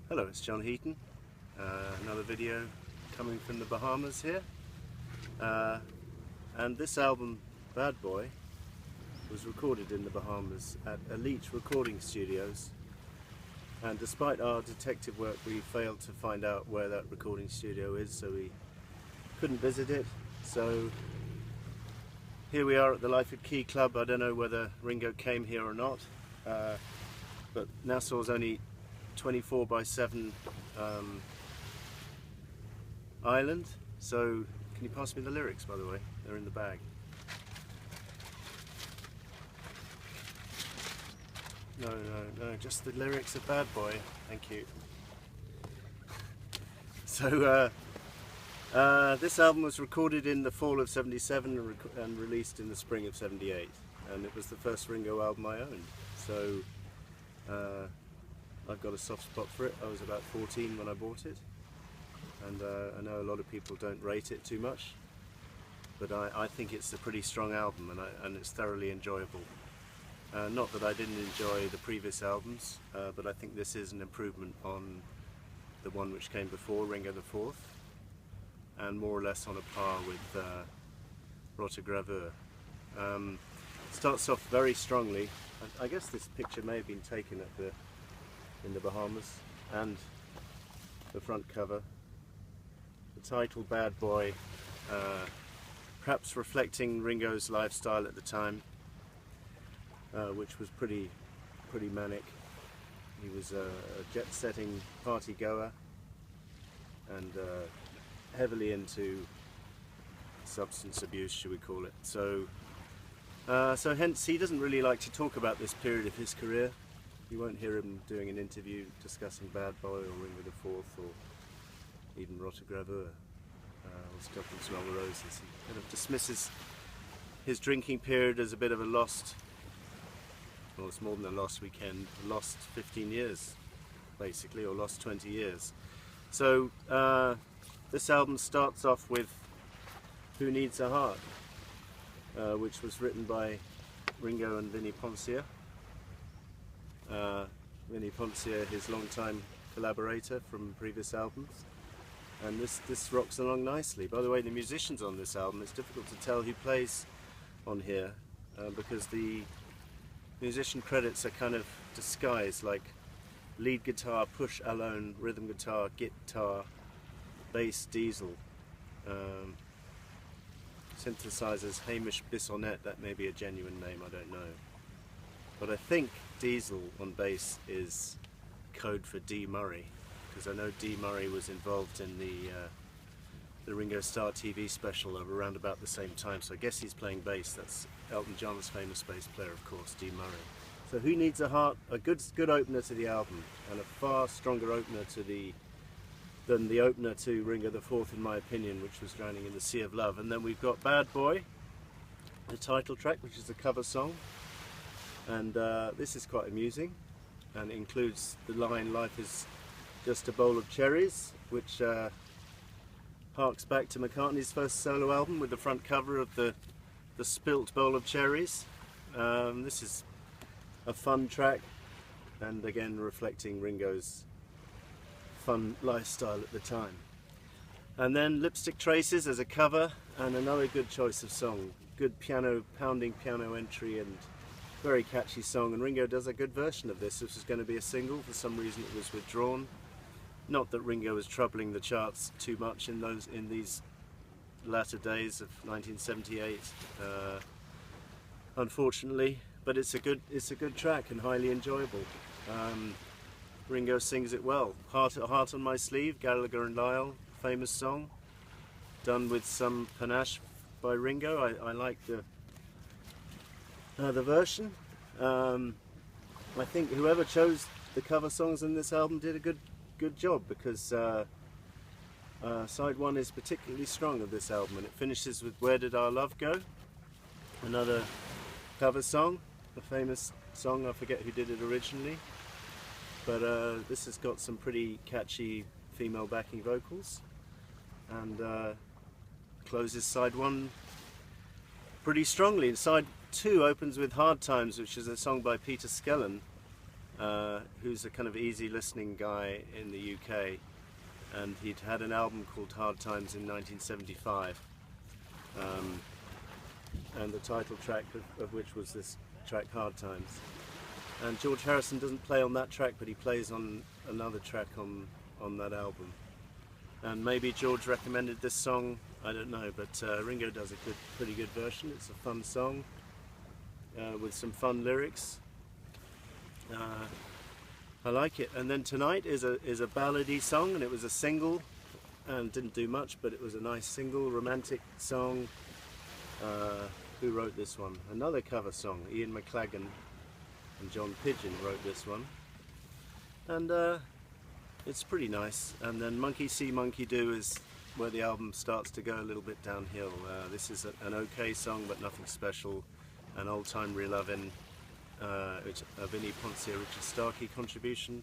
Hello, it's John Heaton. Another video coming from the Bahamas here. And this album, Bad Boy, was recorded in the Bahamas at Elite Recording Studios. And despite our detective work, we failed to find out where that recording studio is, so we couldn't visit it. So here we are at the Life at Key Club. I don't know whether Ringo came here or not, but Nassau's only 24 by 7 island. So can you pass me the lyrics, by the way? They're in the bag. No, just the lyrics of Bad Boy. Thank you. So this album was recorded in the fall of '77 and released in the spring of '78, and it was the first Ringo album I owned. So I've got a soft spot for it. I was about 14 when I bought it, and I know a lot of people don't rate it too much, but I think it's a pretty strong album, and it's thoroughly enjoyable. Not that I didn't enjoy the previous albums, but I think this is an improvement on the one which came before, Ringo the Fourth, and more or less on a par with Rotograveur. Starts off very strongly. I guess this picture may have been taken in the Bahamas, and the front cover. The title, Bad Boy, perhaps reflecting Ringo's lifestyle at the time, which was pretty manic. He was a jet-setting party goer and heavily into substance abuse, should we call it. So hence he doesn't really like to talk about this period of his career. You won't hear him doing an interview discussing Bad Boy or Ringo the Fourth or even Rotograveur or Stop and Smell the Roses. He kind of dismisses his drinking period as a bit of a lost, well, it's more than a lost weekend, lost 15 years basically, or lost 20 years. So this album starts off with Who Needs a Heart, which was written by Ringo and Vinnie Poncia. Vinnie Poncia, his longtime collaborator from previous albums, and this rocks along nicely. By the way, the musicians on this album, it's difficult to tell who plays on here because the musician credits are kind of disguised, like lead guitar Push Alone, rhythm guitar guitar, bass Diesel, synthesizers Hamish Bissonnet. That may be a genuine name, I don't know. But I think Diesel on bass is code for D. Murray, because I know D. Murray was involved in the Ringo Starr TV special around about the same time, so I guess he's playing bass. That's Elton John's famous bass player, of course, D. Murray. So Who Needs a Heart, a good opener to the album, and a far stronger opener than the opener to Ringo the Fourth, in my opinion, which was Drowning in the Sea of Love. And then we've got Bad Boy, the title track, which is a cover song. And this is quite amusing, and it includes the line, "Life is just a bowl of cherries," which harks back to McCartney's first solo album with the front cover of the spilt bowl of cherries. This is a fun track, and again reflecting Ringo's fun lifestyle at the time. And then Lipstick Traces as a cover, and another good choice of song. Good pounding piano entry, and very catchy song, and Ringo does a good version of this. This was going to be a single. For some reason it was withdrawn. Not that Ringo was troubling the charts too much in these latter days of 1978, unfortunately, but it's a good track and highly enjoyable. Ringo sings it well. Heart on My Sleeve, Gallagher and Lyle, famous song, done with some panache by Ringo. I like the version. I think whoever chose the cover songs in this album did a good job, because side one is particularly strong of this album, and it finishes with Where Did Our Love Go, another cover song, a famous song. I forget who did it originally, but this has got some pretty catchy female backing vocals, and closes side one pretty strongly. And side two opens with Hard Times, which is a song by Peter Skellern, who's a kind of easy listening guy in the UK, and he'd had an album called Hard Times in 1975, and the title track of which was this track Hard Times. And George Harrison doesn't play on that track, but he plays on another track on that album. And maybe George recommended this song, I don't know, but Ringo does a pretty good version. It's a fun song with some fun lyrics. I like it. And then Tonight is a ballady song, and it was a single, and didn't do much, but it was a nice single, romantic song. Who wrote this one? Another cover song. Ian McLagan and John Pidgeon wrote this one, and it's pretty nice. And then Monkey See, Monkey Do is where the album starts to go a little bit downhill. This is an okay song, but nothing special. An Old Time Relovin', a Vinnie Poncia, Richard Starkey contribution,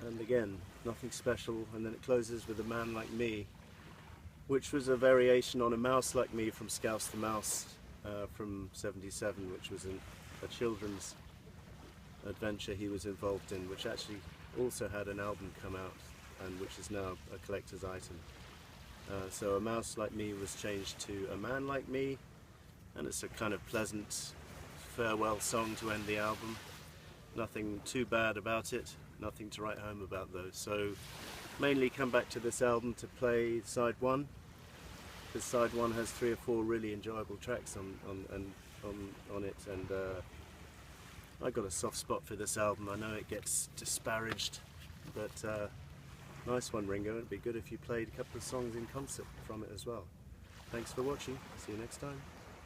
and again, nothing special. And then it closes with A Man Like Me, which was a variation on A Mouse Like Me from Scouse the Mouse from '77, which was a children's adventure he was involved in, which actually also had an album come out, and which is now a collector's item. So A Mouse Like Me was changed to A Man Like Me, and it's a kind of pleasant farewell song to end the album. Nothing too bad about it, nothing to write home about though. So mainly come back to this album to play side one, because side one has 3 or 4 really enjoyable tracks on it, and I got a soft spot for this album. I know it gets disparaged, but nice one, Ringo. It'd be good if you played a couple of songs in concert from it as well. Thanks for watching. See you next time.